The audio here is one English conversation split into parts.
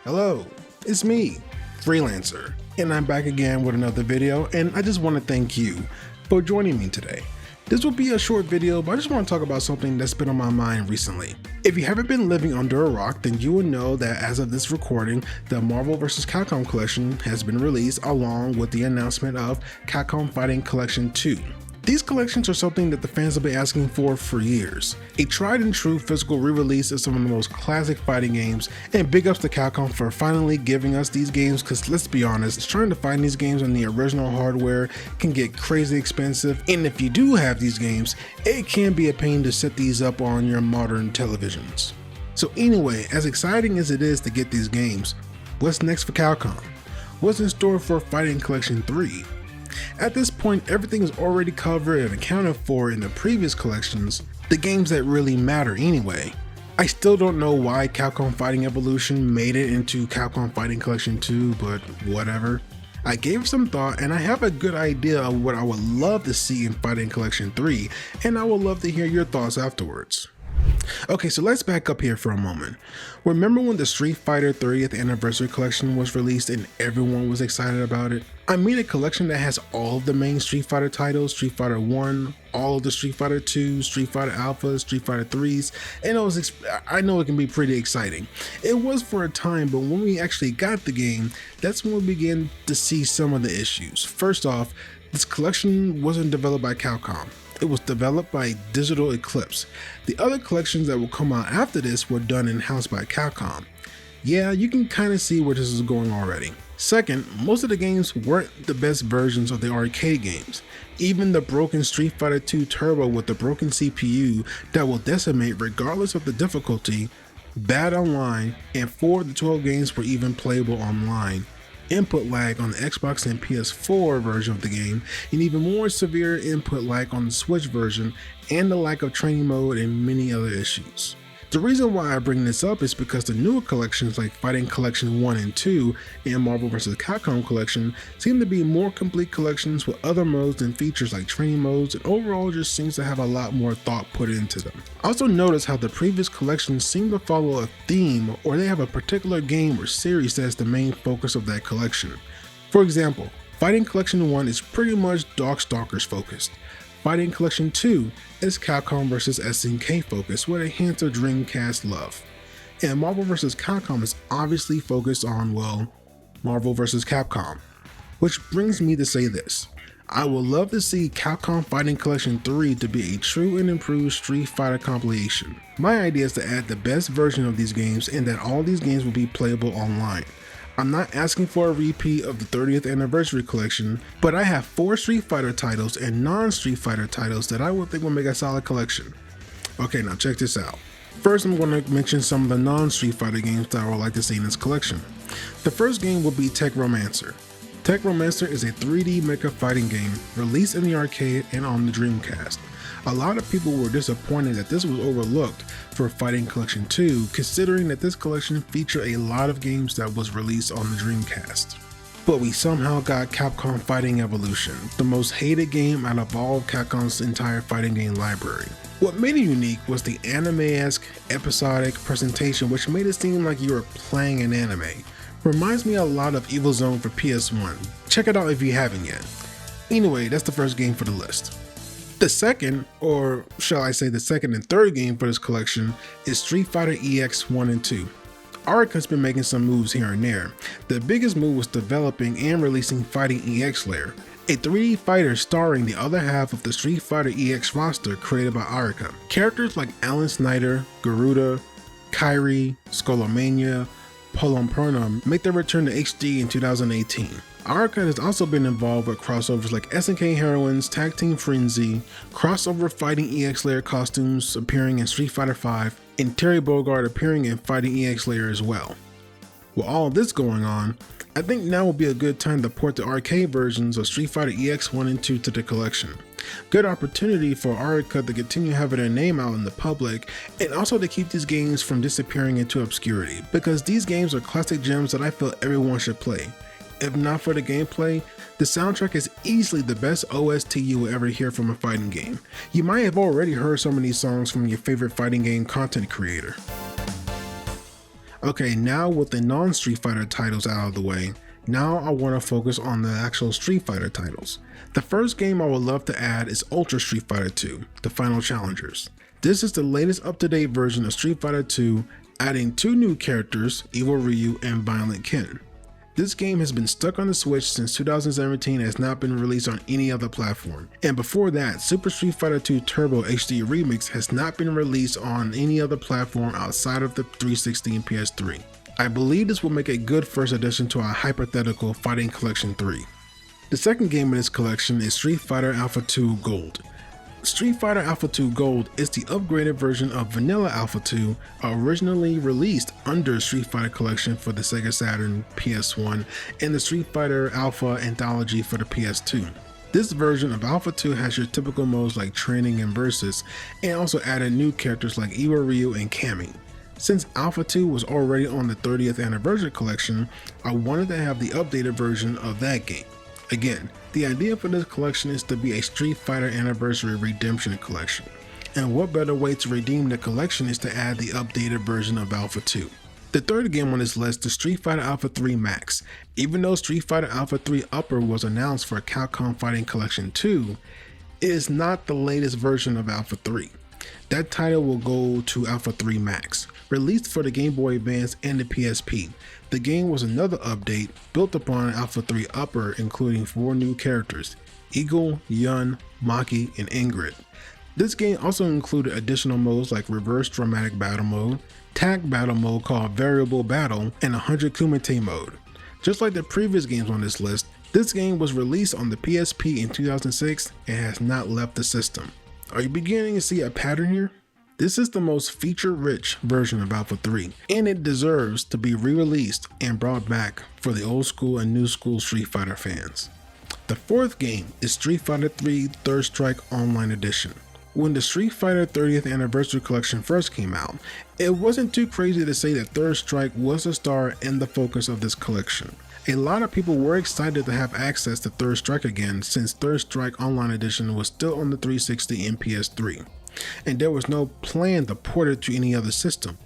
Hello, it's me, Freelancer, and I'm back again with another video, and I just want to thank you for joining me today. This will be a short video, but I just want to talk about something that's been on my mind recently. If you haven't been living under a rock, then you will know that as of this recording, the Marvel vs. Capcom Collection has been released along with the announcement of Capcom Fighting Collection 2. These collections are something that the fans have been asking for years. A tried and true physical re-release of some of the most classic fighting games, and big ups to Capcom for finally giving us these games, because let's be honest, trying to find these games on the original hardware can get crazy expensive, and if you do have these games, it can be a pain to set these up on your modern televisions. So anyway, as exciting as it is to get these games, what's next for Capcom? What's in store for Fighting Collection 3? At this point, everything is already covered and accounted for in the previous collections, the games that really matter anyway. I still don't know why Capcom Fighting Evolution made it into Capcom Fighting Collection 2, but whatever. I gave some thought and I have a good idea of what I would love to see in Fighting Collection 3, and I would love to hear your thoughts afterwards. Okay, so let's back up here for a moment. Remember when the Street Fighter 30th Anniversary Collection was released and everyone was excited about it? I mean a collection that has all of the main Street Fighter titles, Street Fighter 1, all of the Street Fighter 2, Street Fighter Alpha, Street Fighter 3s, and I know it can be pretty exciting. It was for a time, but when we actually got the game, that's when we began to see some of the issues. First off, this collection wasn't developed by Capcom. It was developed by Digital Eclipse. The other collections that will come out after this were done in-house by Capcom. Yeah, you can kind of see where this is going already. Second, most of the games weren't the best versions of the arcade games. Even the broken Street Fighter 2 Turbo with the broken CPU that will decimate regardless of the difficulty, bad online, and 4 of the 12 games were even playable online. Input lag on the Xbox and PS4 version of the game, and even more severe input lag on the Switch version, and the lack of training mode and many other issues. The reason why I bring this up is because the newer collections like Fighting Collection 1 and 2 and Marvel vs. Capcom Collection seem to be more complete collections with other modes and features like training modes, and overall just seems to have a lot more thought put into them. Also notice how the previous collections seem to follow a theme, or they have a particular game or series that is the main focus of that collection. For example, Fighting Collection 1 is pretty much Darkstalkers focused. Fighting Collection 2 is Capcom vs. SNK focused with a hint of Dreamcast love. And Marvel vs. Capcom is obviously focused on, well, Marvel vs. Capcom. Which brings me to say this. I would love to see Capcom Fighting Collection 3 to be a true and improved Street Fighter compilation. My idea is to add the best version of these games and that all these games will be playable online. I'm not asking for a repeat of the 30th Anniversary Collection, but I have 4 Street Fighter titles and non-Street Fighter titles that I would think will make a solid collection. Okay, now check this out. First, I'm going to mention some of the non-Street Fighter games that I would like to see in this collection. The first game will be Tech Romancer. Tech Romancer is a 3D mecha fighting game released in the arcade and on the Dreamcast. A lot of people were disappointed that this was overlooked for Fighting Collection 2, considering that this collection featured a lot of games that was released on the Dreamcast. But we somehow got Capcom Fighting Evolution, the most hated game out of all of Capcom's entire fighting game library. What made it unique was the anime-esque, episodic presentation, which made it seem like you were playing an anime. Reminds me a lot of Evil Zone for PS1. Check it out if you haven't yet. Anyway, that's the first game for the list. The second, or shall I say the second and third game for this collection, is Street Fighter EX 1 and 2. Arc has been making some moves here and there. The biggest move was developing and releasing Fighting EX Layer, a 3D fighter starring the other half of the Street Fighter EX roster created by Arca. Characters like Alan Snyder, Garuda, Kairi, Skullomania, Polompernum make their return to HD in 2018. Arca has also been involved with crossovers like SNK Heroines, Tag Team Frenzy, crossover Fighting EX Layer costumes appearing in Street Fighter V, and Terry Bogard appearing in Fighting EX Layer as well. With all this going on, I think now would be a good time to port the arcade versions of Street Fighter EX 1 and 2 to the collection. Good opportunity for Arca to continue having their name out in the public, and also to keep these games from disappearing into obscurity, because these games are classic gems that I feel everyone should play. If not for the gameplay, the soundtrack is easily the best OST you will ever hear from a fighting game. You might have already heard some of these songs from your favorite fighting game content creator. Okay, now with the non-Street Fighter titles out of the way, now I want to focus on the actual Street Fighter titles. The first game I would love to add is Ultra Street Fighter 2, The Final Challengers. This is the latest up-to-date version of Street Fighter 2, adding 2 new characters, Evil Ryu and Violent Ken. This game has been stuck on the Switch since 2017 and has not been released on any other platform. And before that, Super Street Fighter 2 Turbo HD Remix has not been released on any other platform outside of the 360 and PS3. I believe this will make a good first addition to our hypothetical Fighting Collection 3. The second game in this collection is Street Fighter Alpha 2 Gold. Street Fighter Alpha 2 Gold is the upgraded version of Vanilla Alpha 2, originally released under Street Fighter Collection for the Sega Saturn, PS1, and the Street Fighter Alpha Anthology for the PS2. This version of Alpha 2 has your typical modes like Training and Versus, and also added new characters like Evil Ryu and Cammy. Since Alpha 2 was already on the 30th Anniversary Collection, I wanted to have the updated version of that game. Again, the idea for this collection is to be a Street Fighter Anniversary Redemption collection. And what better way to redeem the collection is to add the updated version of Alpha 2. The third game on this list is Street Fighter Alpha 3 Max. Even though Street Fighter Alpha 3 Upper was announced for Capcom Fighting Collection 2, it is not the latest version of Alpha 3. That title will go to Alpha 3 Max, released for the Game Boy Advance and the PSP. The game was another update built upon Alpha 3 Upper, including 4 new characters, Eagle, Yun, Maki, and Ingrid. This game also included additional modes like Reverse Dramatic Battle Mode, Tag Battle Mode called Variable Battle, and 100 Kumite Mode. Just like the previous games on this list, this game was released on the PSP in 2006 and has not left the system. Are you beginning to see a pattern here? This is the most feature-rich version of Alpha 3, and it deserves to be re-released and brought back for the old school and new school Street Fighter fans. The fourth game is Street Fighter 3 Third Strike Online Edition. When the Street Fighter 30th Anniversary Collection first came out, it wasn't too crazy to say that Third Strike was the star and the focus of this collection. A lot of people were excited to have access to Third Strike again since Third Strike Online Edition was still on the 360 and PS3. And there was no plan to port it to any other system.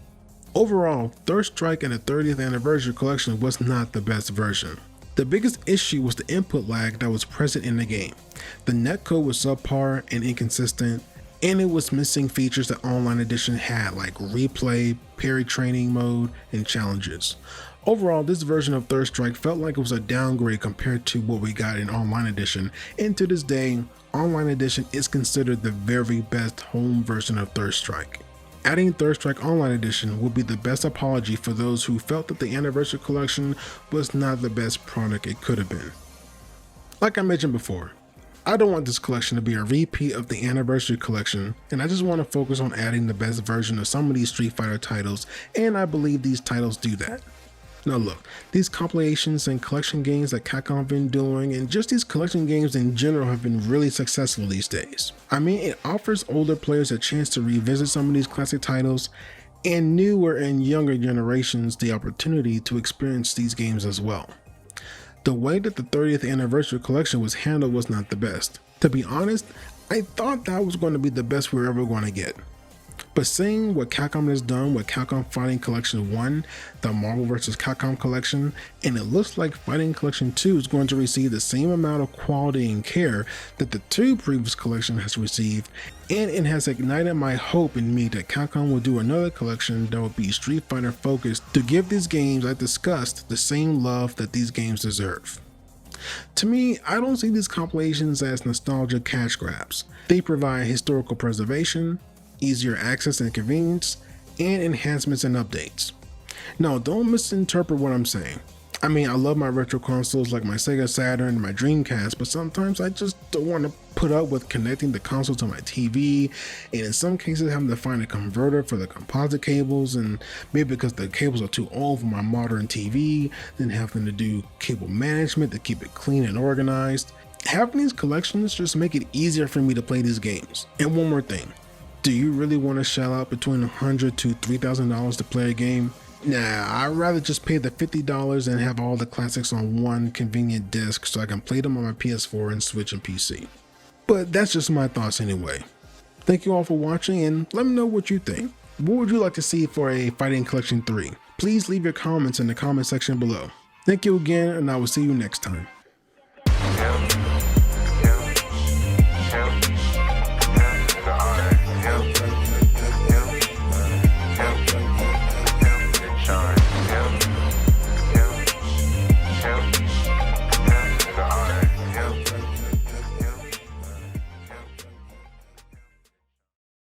Overall, Third Strike and the 30th Anniversary Collection was not the best version. The biggest issue was the input lag that was present in the game. The netcode was subpar and inconsistent, and it was missing features that Online Edition had like replay, parry training mode, and challenges. Overall, this version of Third Strike felt like it was a downgrade compared to what we got in Online Edition, and to this day, Online Edition is considered the very best home version of Third Strike. Adding Third Strike Online Edition would be the best apology for those who felt that the Anniversary Collection was not the best product it could have been. Like I mentioned before, I don't want this collection to be a repeat of the Anniversary Collection, and I just want to focus on adding the best version of some of these Street Fighter titles, and I believe these titles do that. Now look, these compilations and collection games that Capcom have been doing, and just these collection games in general, have been really successful these days. I mean, it offers older players a chance to revisit some of these classic titles, and newer and younger generations the opportunity to experience these games as well. The way that the 30th Anniversary Collection was handled was not the best. To be honest, I thought that was going to be the best we're ever going to get. But seeing what Capcom has done with Capcom Fighting Collection 1, the Marvel vs. Capcom Collection, and it looks like Fighting Collection 2 is going to receive the same amount of quality and care that the 2 previous collection has received, and it has ignited my hope in me that Capcom will do another collection that will be Street Fighter focused to give these games I discussed the same love that these games deserve. To me, I don't see these compilations as nostalgia cash grabs. They provide historical preservation, easier access and convenience, and enhancements and updates. Now, don't misinterpret what I'm saying. I mean, I love my retro consoles like my Sega Saturn and my Dreamcast, but sometimes I just don't want to put up with connecting the console to my TV, and in some cases having to find a converter for the composite cables, and maybe because the cables are too old for my modern TV, then having to do cable management to keep it clean and organized. Having these collections just make it easier for me to play these games. And one more thing. Do you really want to shell out between $100 to $3,000 to play a game? Nah, I'd rather just pay the $50 and have all the classics on one convenient disc so I can play them on my PS4 and Switch and PC. But that's just my thoughts anyway. Thank you all for watching, and let me know what you think. What would you like to see for a Fighting Collection 3? please leave your comments in the comment section below. Thank you again, and I will see you next time.